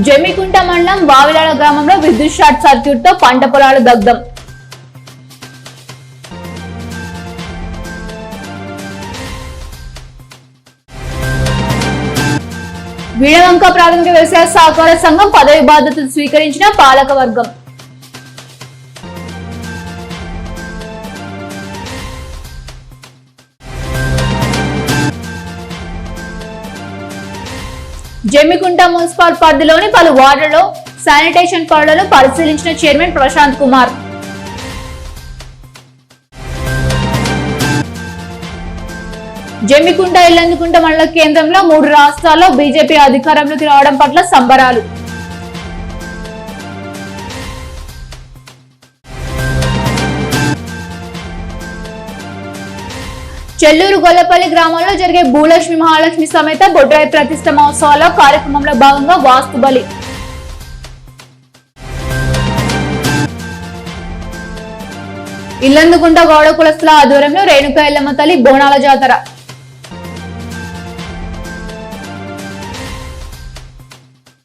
జమ్మికుంట మండలం వావిలాల గ్రామంలో విద్యుత్ షార్ట్ సర్క్యూట్ తో పంట పొలాలు దగ్ధం. వీణవంక ప్రాథమిక వ్యవసాయ సహకార సంఘం పదవి బాధ్యతలు స్వీకరించిన పాలక వర్గం. జమ్మికుంట మున్సిపల్ పరిధిలోని పలు వార్డులలో శానిటేషన్ పనులను పరిశీలించిన చైర్మన్ ప్రశాంత్ కుమార్. జమ్మికుంట ఇల్లందుకుంట మండల కేంద్రంలో 3 రాష్ట్రాల్లో బీజేపీ అధికారంలోకి రావడం పట్ల సంబరాలు. చెల్లూరు గొల్లపల్లి గ్రామంలో జరిగే భూలక్ష్మి మహాలక్ష్మి సమేత బొడ్రాయి ప్రతిష్ఠ మహోత్సవాల కార్యక్రమంలో భాగంగా వాస్తు బలి. ఇల్లందుకుంట గౌడ కులస్తుల ఆధ్వర్యంలో రేణుకా ఎల్లమ్మ తల్లి బోనాల జాతర.